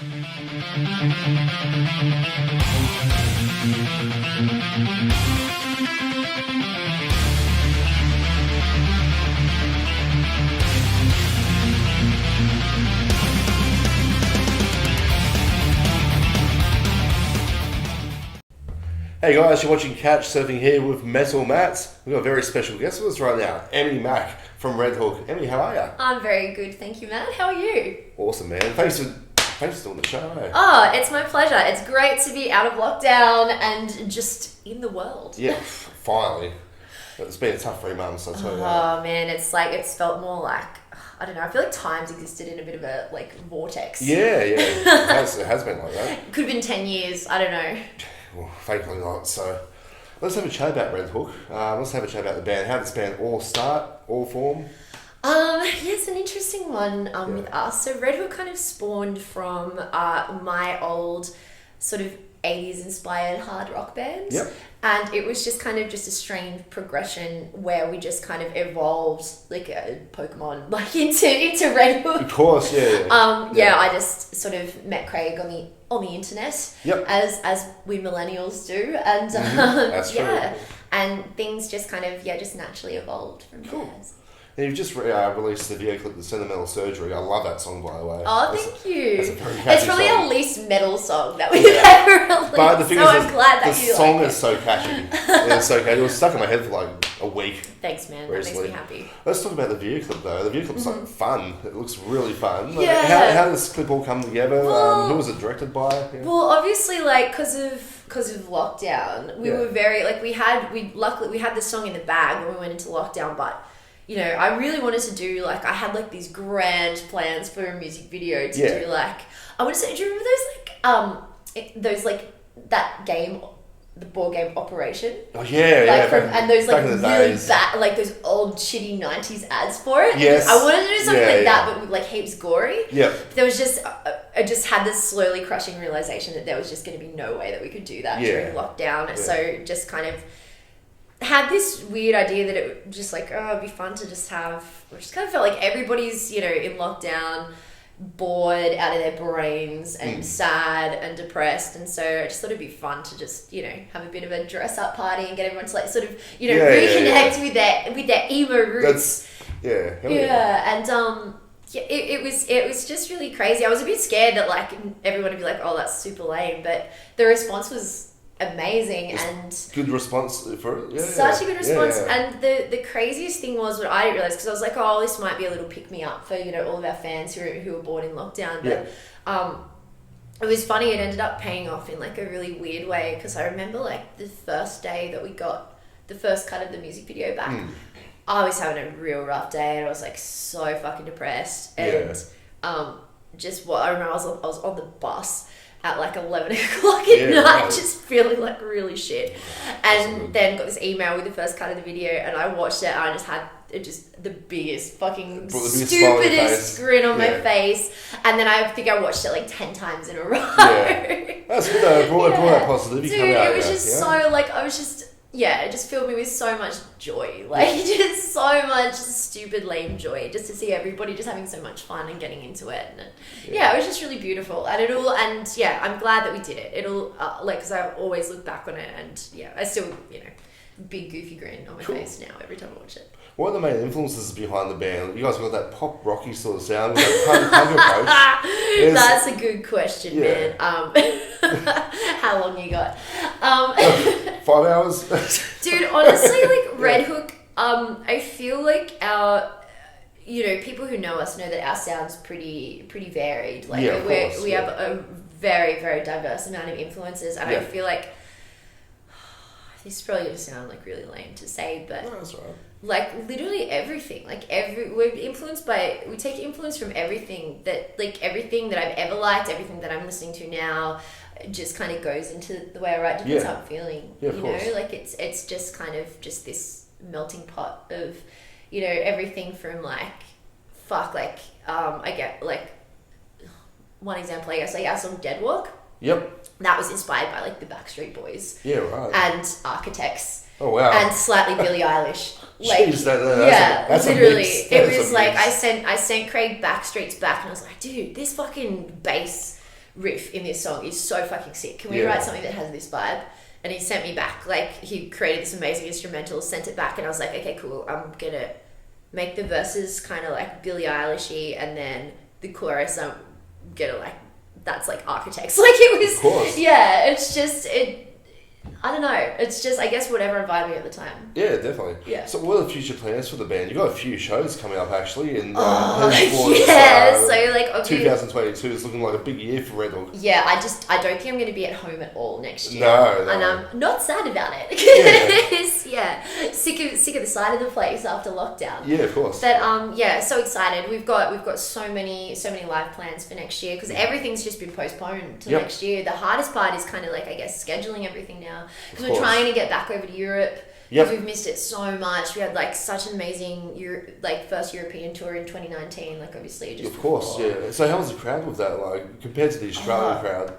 Hey guys, you're watching Couch Surfing here with Metal Matt. We've got a very special guest with us right now, Emmy Mack from RedHook. Emmy, how are you? I'm very good, thank you, Matt. How are you? Awesome, man. Thanks for doing the show. Eh? Oh, it's my pleasure. It's great to be out of lockdown and just in the world. Yeah, finally. It's been a tough 3 months, I'll tell you. Oh man, it's felt more like, I don't know, I feel like time's existed in a bit of a vortex. Yeah. It has been like that. Could have been 10 years, I don't know. Well, thankfully not. So let's have a chat about RedHook. Let's have a chat about the band. How did this band all start, all form? It's an interesting one with us. So RedHook kind of spawned from my old sort of 80s inspired hard rock band. Yep. And it was just kind of just a strange progression where we just kind of evolved like a Pokemon into RedHook. Of course, yeah. I just sort of met Craig on the internet. Yep. As we millennials do. And That's true. And things just kind of just naturally evolved from there. And you've just released the video clip, The Sentimental Surgery. I love that song, by the way. Oh, thank you. That's a very catchy it's probably song. our least metal song that we've ever released. But the thing so is, I'm glad that the you song like is so catchy. It's so catchy. It was stuck in my head for like a week. Thanks, man. Recently. That makes me happy. Let's talk about the video clip, though. The video clip's like fun. It looks really fun. Like, Yeah. How did this clip all come together? Well, who was it directed by? Yeah. Well, obviously, because of lockdown, we were very we had this song in the bag when we went into lockdown, but. You know, I really wanted to do I had these grand plans for a music video to do I want to say, do you remember those that game, the board game Operation? Oh yeah, and those back in the really days. bad those old shitty 90s ads for it. Yes. I wanted to do something that, but with heaps gory. Yeah. There was just I just had this slowly crushing realization that there was just going to be no way that we could do that during lockdown. Yeah. So just kind of had this weird idea that it would just it'd be fun to just have. I just kind of felt like everybody's in lockdown, bored out of their brains and sad and depressed, and so I just thought it'd be fun to just have a bit of a dress up party and get everyone to reconnect with their emo roots. It was just really crazy. I was a bit scared that everyone would be like, oh, that's super lame, but the response was amazing and good response for it. Such a good response. And the craziest thing was what I didn't realize, because I was like, oh, this might be a little pick me up for all of our fans who were born in lockdown, but it was funny. It ended up paying off in a really weird way, because I remember the first day that we got the first cut of the music video back, I was having a real rough day and I was so fucking depressed, and just what I remember, I was on the bus at 11 o'clock at night, just feeling really shit. And then got this email with the first cut of the video, and I watched it and I just had the biggest fucking stupidest grin on my face. And then I think I watched it 10 times in a row. Yeah. That's good though. It brought that positivity Dude, come out. it was just so I was just it just filled me with so much joy. Just so much stupid, lame joy. Just to see everybody just having so much fun and getting into it. And it was just really beautiful. And I'm glad that we did it. It'll, because I always look back on it, and I still, big goofy grin on my face now every time I watch it. What are the main influences behind the band? You guys got that pop rocky sort of sound, with that punk approach. That's a good question, man. How long you got? 5 hours. Dude, honestly, RedHook, I feel like our, people who know us know that our sound's pretty varied. We have a very, very diverse amount of influences, and I feel like this is probably going to sound really lame to say, but no, that's all right. Literally everything, we take influence from everything that everything that I've ever liked, everything that I'm listening to now, just kind of goes into the way I write, depends how I'm feeling. Yeah, of course. It's just kind of just this melting pot of everything from I get one example, I guess, our song Dead Walk. Yep. That was inspired by the Backstreet Boys. Yeah, right. And Architects. Oh wow. And slightly Billie Eilish. Jeez, that's literally. A mix. It was I sent Craig Backstreet's Back, and I was like, dude, this fucking bass riff in this song is so fucking sick. Can we Yeah. write something that has this vibe? And he sent me back, like, he created this amazing instrumental, sent it back, and I was like, okay, cool, I'm gonna make the verses kind of like Billie Eilish-y, and then the chorus, I'm gonna like, that's like Architects. Like, it was, Of course. yeah, it's just, I don't know. It's just, I guess, whatever vibed me at the time. Yeah, definitely. Yeah. So what are the future plans for the band? You've got a few shows coming up, actually. And, yeah. So, like, obviously, 2022 is looking like a big year for RedHook. yeah, I don't think I'm going to be at home at all next year. No. And I'm not sad about it. Because, yeah, sick of the sight of the place after lockdown. Yeah, of course. But, yeah, so excited. We've got so many live plans for next year because everything's just been postponed to next year. The hardest part is kind of like, I guess, scheduling everything now. Because we're trying to get back over to Europe. Because we've missed it so much. We had like such an amazing first European tour in 2019. Like, obviously, just of course, yeah. So how was the crowd with that? Like, compared to the Australian crowd?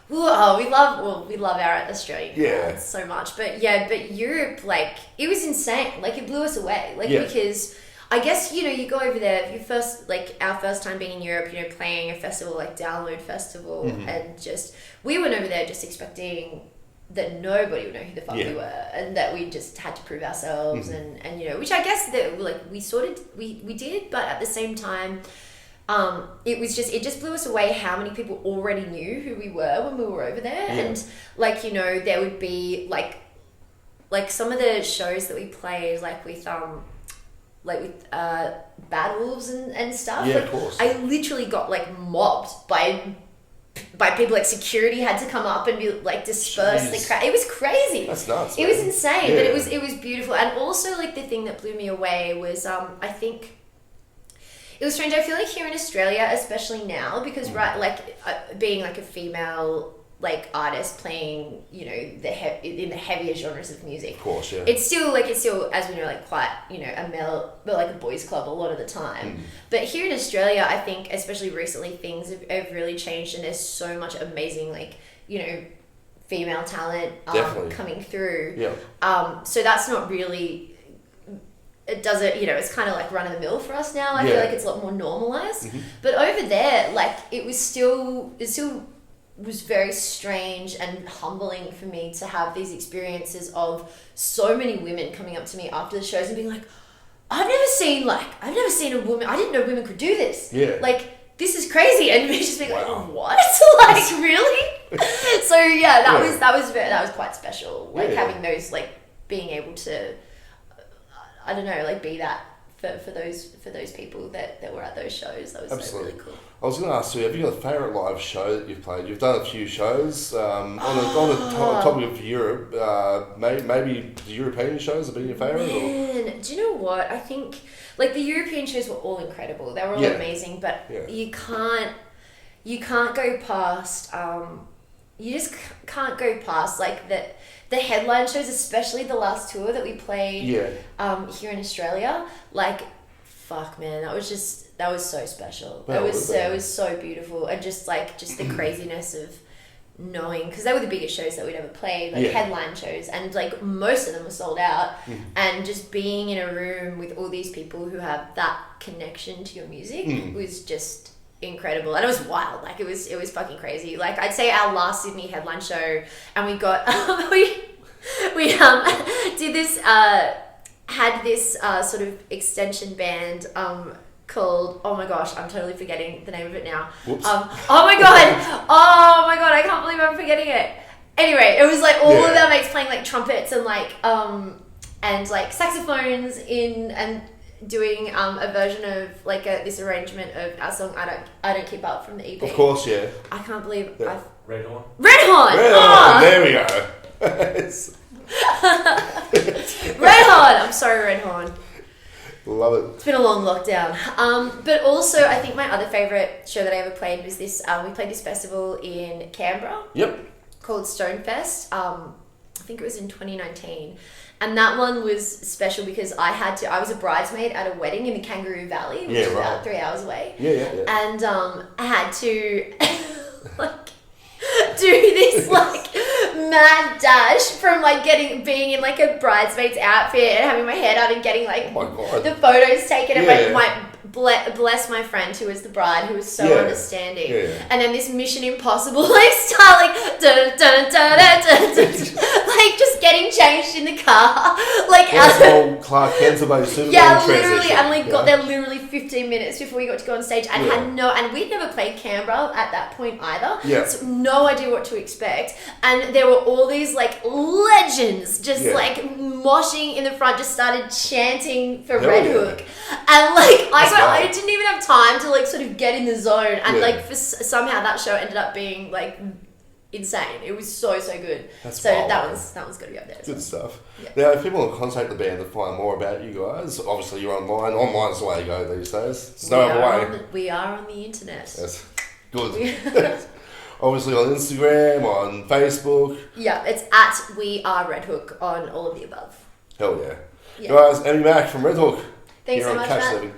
Oh, we love our Australian crowd so much. But Europe, like, it was insane. Like, it blew us away. Like, because I guess, you go over there, our first time being in Europe, playing a festival like Download Festival, and just, we went over there just expecting that nobody would know who the fuck we were, and that we just had to prove ourselves, and which I guess that, like, we did, but at the same time, it just blew us away how many people already knew who we were when we were over there, and like, there would be like some of the shows that we played, like with Bad Wolves and stuff. Yeah, of course. I literally got like mobbed by people. Like, security had to come up and be like, disperse the crowd. It was crazy. That's nuts. It was insane, but it was beautiful. And also, like, the thing that blew me away was I think it was strange. I feel like here in Australia, especially now, because being like a female like artist playing, in the heavier genres of music. Of course, yeah. It's still, as we know, like, quite, a male, but like a boys' club a lot of the time. But here in Australia, I think, especially recently, things have really changed, and there's so much amazing, like, female talent coming through. Yeah. So that's not really, it doesn't, it's kind of like run of the mill for us now. I feel like it's a lot more normalized. But over there, like, it still was very strange and humbling for me to have these experiences of so many women coming up to me after the shows and being like, I've never seen a woman, I didn't know women could do this. Yeah. Like, this is crazy. And me just being like, what? Like, really? So yeah, that was quite special. Like, having those, like, being able to, I don't know, like, be that for those people that were at those shows. That was Absolutely. So really cool. I was going to ask you, have you got a favourite live show that you've played? You've done a few shows. On the topic of Europe, maybe the European shows have been your favourite? Man, do you know what? I think, like, the European shows were all incredible. They were all amazing, but you can't go past, you just can't go past, like, the headline shows, especially the last tour that we played here in Australia. Like, fuck, man, that was so special. Well, it was so beautiful, and just the craziness of knowing, because they were the biggest shows that we'd ever played, like headline shows, and like most of them were sold out, and just being in a room with all these people who have that connection to your music was just incredible. And it was wild. Like, it was fucking crazy. Like, I'd say our last Sydney headline show, and we got we did this had this sort of extension band called, oh my gosh, I'm totally forgetting the name of it now. Whoops. Oh my god, I can't believe I'm forgetting it. Anyway, it was like all of our mates playing like trumpets and like saxophones and doing a version of like this arrangement of our song I Don't Keep Up from the EP. Of course, yeah. I can't believe RedHook. RedHook! There we go. RedHook! I'm sorry, RedHook. Love it. It's been a long lockdown. But also, I think my other favourite show that I ever played was this. We played this festival in Canberra. Yep. Called Stonefest. I think it was in 2019. And that one was special because I was a bridesmaid at a wedding in the Kangaroo Valley, which is about 3 hours away. Yeah. And I had to like do this like mad dash from like being in like a bridesmaid's outfit and having my hair done and getting like oh my God. the photos taken and my bless my friend who was the bride, who was so understanding. And then this Mission Impossible like start like dun, dun, dun, dun, dun, dun, like just getting changed in the car, like whole Clark Kent about Superman literally, and we got there literally 15 minutes before we got to go on stage, and and we'd never played Canberra at that point either, so no idea what to expect, and there were all these like legends just like moshing in the front, just started chanting for RedHook, and like I didn't even have time to like sort of get in the zone, and like somehow that show ended up being like insane. It was so good. That one's got to be up there. Good stuff. Now, if people want to contact the band to find more about you guys, obviously you're online. Online's the way to go these days. There's no other way. We are on the internet. Yes. Good. Obviously on Instagram, on Facebook. Yeah, it's at We Are RedHook on all of the above. Hell yeah. Guys, Emmy Mack from RedHook. Thanks so much, Matt. Living.